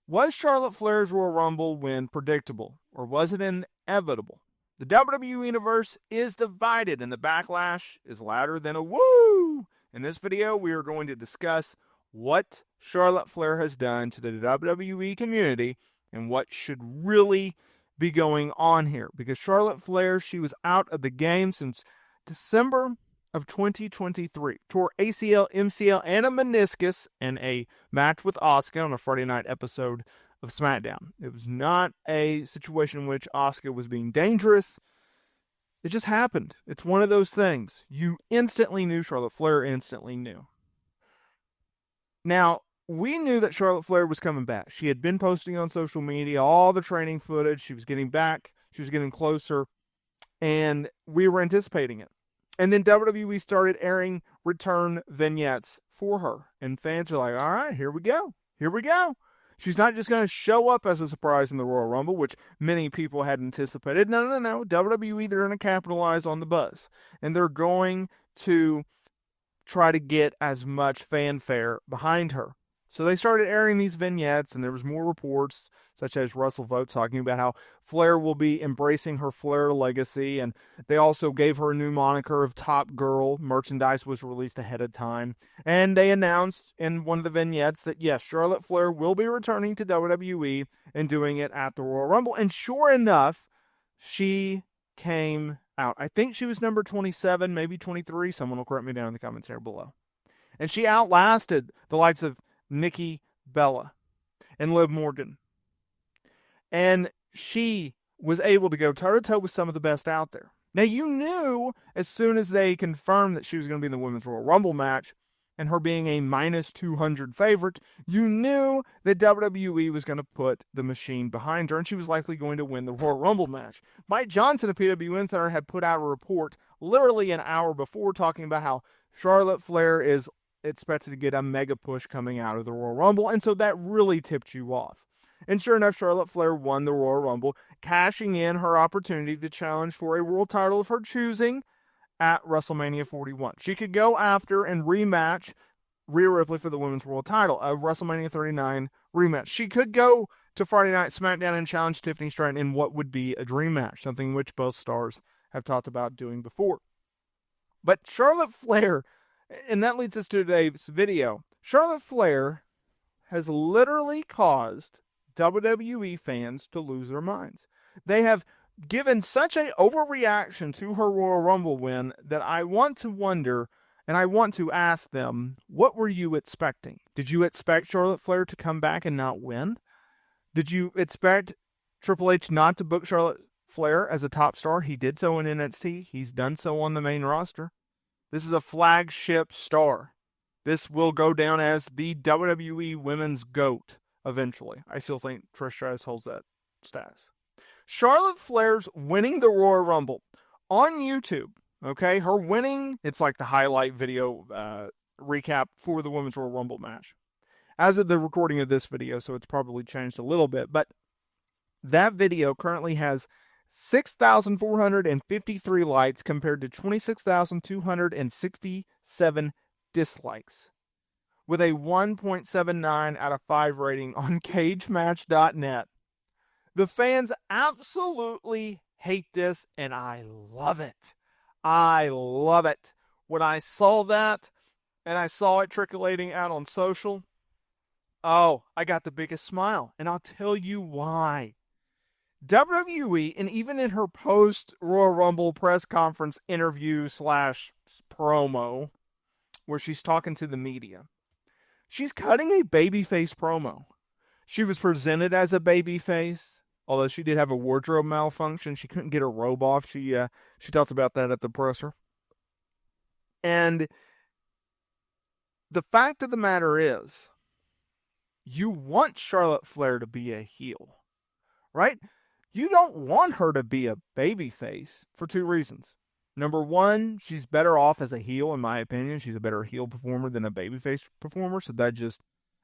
Was Charlotte Flair's Royal Rumble win predictable, or was it inevitable? The WWE Universe is divided, and the backlash is louder than a woo! In this video, we are going to discuss what Charlotte Flair has done to the WWE community and what should really be going on here. Because Charlotte Flair, she was out of the game since December of 2023. Tore ACL, MCL, and a meniscus in a match with Asuka on a Friday night episode of SmackDown. It was not a situation in which Asuka was being dangerous. It just happened. It's one of those things. You instantly knew. Charlotte Flair instantly knew. Now, we knew that Charlotte Flair was coming back. She had been posting on social media all the training footage. She was getting back. She was getting closer. And we were anticipating it. And then WWE started airing return vignettes for her. And fans are like, all right, here we go. Here we go. She's not just going to show up as a surprise in the Royal Rumble, which many people had anticipated. No. WWE, they're going to capitalize on the buzz. And they're going to try to get as much fanfare behind her. So they started airing these vignettes, and there was more reports, such as WrestleVote, talking about how Flair will be embracing her Flair legacy, and they also gave her a new moniker of Top Girl. Merchandise was released ahead of time, and they announced in one of the vignettes that, yes, Charlotte Flair will be returning to WWE and doing it at the Royal Rumble, and sure enough, she came out. I think she was number 27, maybe 23. Someone will correct me down in the comments here below. And she outlasted the likes of Nikki Bella and Liv Morgan. And she was able to go toe-to-toe with some of the best out there. Now, you knew as soon as they confirmed that she was going to be in the Women's Royal Rumble match, and her being a minus 200 favorite, you knew that WWE was going to put the machine behind her, and she was likely going to win the Royal Rumble match. Mike Johnson of PW Insider had put out a report literally an hour before talking about how Charlotte Flair is expected to get a mega push coming out of the Royal Rumble, and so that really tipped you off. And sure enough, Charlotte Flair won the Royal Rumble, cashing in her opportunity to challenge for a world title of her choosing at WrestleMania 41. She could go after and rematch Rhea Ripley for the Women's World title, a WrestleMania 39 rematch. She could go to Friday Night SmackDown and challenge Tiffany Stratton in what would be a dream match, something which both stars have talked about doing before. But Charlotte Flair, and that leads us to today's video, Charlotte Flair has literally caused WWE fans to lose their minds. They have given such an overreaction to her Royal Rumble win that I want to wonder, and I want to ask them, what were you expecting? Did you expect Charlotte Flair to come back and not win? Did you expect Triple H not to book Charlotte Flair as a top star? He did so in NXT. He's done so on the main roster. This is a flagship star. This will go down as the WWE Women's GOAT eventually. I still think Trish Stratus holds that status. Charlotte Flair's winning the Royal Rumble on YouTube. Okay, her winning, it's like the highlight video recap for the Women's Royal Rumble match. As of the recording of this video, so it's probably changed a little bit, but that video currently has 6,453 likes compared to 26,267 dislikes, with a 1.79 out of 5 rating on cagematch.net. The fans absolutely hate this, and I love it. I love it. When I saw that, and I saw it trickling out on social, oh, I got the biggest smile, and I'll tell you why. WWE, and even in her post-Royal Rumble press conference interview / promo, where she's talking to the media, she's cutting a babyface promo. She was presented as a babyface, although she did have a wardrobe malfunction. She couldn't get her robe off. She talked about that at the presser. And the fact of the matter is, you want Charlotte Flair to be a heel, right? You don't want her to be a babyface for 2 reasons. Number one, she's better off as a heel, in my opinion. She's a better heel performer than a babyface performer. So that just,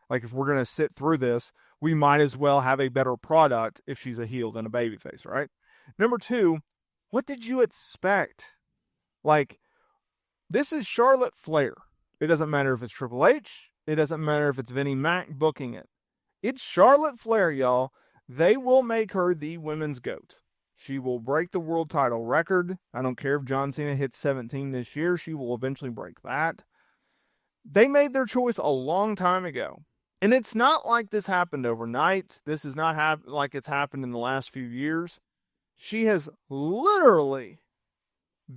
like, if we're going to sit through this, we might as well have a better product if she's a heel than a babyface, right? Number two, what did you expect? Like, this is Charlotte Flair. It doesn't matter if it's Triple H. It doesn't matter if it's Vinnie Mac booking it. It's Charlotte Flair, y'all. They will make her the women's GOAT. She will break the world title record. I don't care if John Cena hits 17 this year. She will eventually break that. They made their choice a long time ago. And it's not like this happened overnight. This is not like it's happened in the last few years. She has literally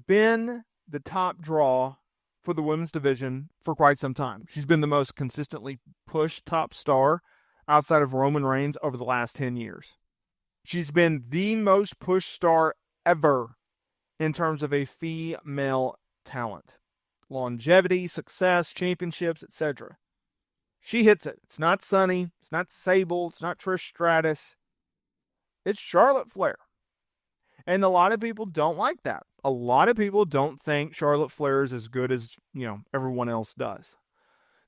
been the top draw for the women's division for quite some time. She's been the most consistently pushed top star outside of Roman Reigns over the last 10 years. She's been the most pushed star ever in terms of a female talent. Longevity, success, championships, etc. She hits it. It's not Sunny. It's not Sable. It's not Trish Stratus. It's Charlotte Flair. And a lot of people don't like that. A lot of people don't think Charlotte Flair is as good as, everyone else does.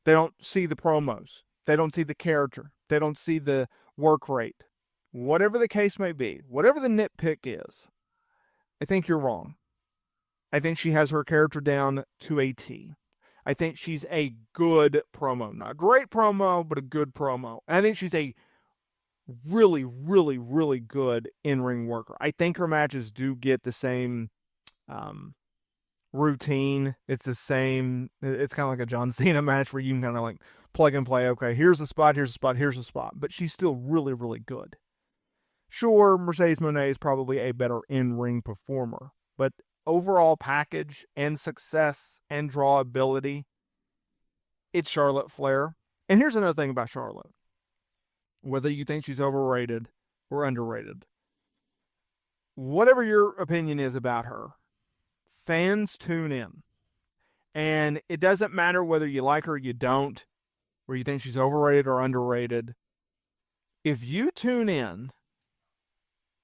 They don't see the promos. They don't see the character. They don't see the work rate. Whatever the case may be, whatever the nitpick is, I think you're wrong. I think she has her character down to a T. I think she's a good promo. Not a great promo, but a good promo. And I think she's a really, really, really good in-ring worker. I think her matches do get the same routine. It's the same. It's kind of like a John Cena match where you can kind of like plug and play. Okay, here's the spot, here's the spot, here's the spot. But she's still really, really good. Sure, Mercedes Moné is probably a better in-ring performer. But overall package and success and draw ability, it's Charlotte Flair. And here's another thing about Charlotte. Whether you think she's overrated or underrated, whatever your opinion is about her, fans tune in. And it doesn't matter whether you like her or you don't, or you think she's overrated or underrated. If you tune in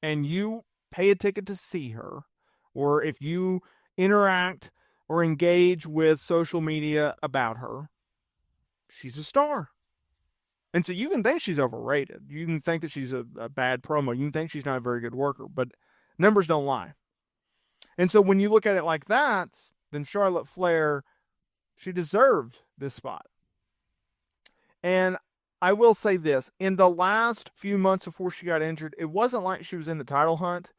and you pay a ticket to see her, or if you interact or engage with social media about her, she's a star. And so you can think she's overrated. You can think that she's a bad promo. You can think she's not a very good worker, but numbers don't lie. And so when you look at it like that, then Charlotte Flair, she deserved this spot. And I will say this, in the last few months before she got injured, it wasn't like she was in the title hunt.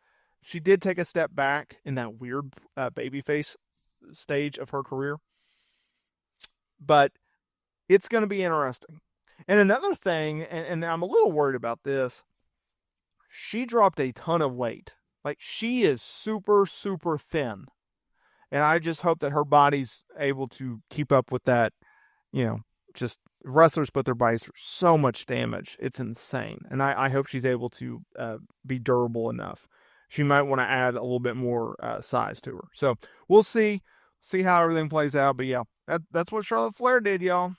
She did take a step back in that weird babyface stage of her career. But it's going to be interesting. And another thing, and I'm a little worried about this, she dropped a ton of weight. Like, she is super, super thin. And I just hope that her body's able to keep up with that. Just wrestlers put their bodies through so much damage. It's insane. And I hope she's able to be durable enough. She might want to add a little bit more size to her. So we'll see how everything plays out. But yeah, that's what Charlotte Flair did, y'all.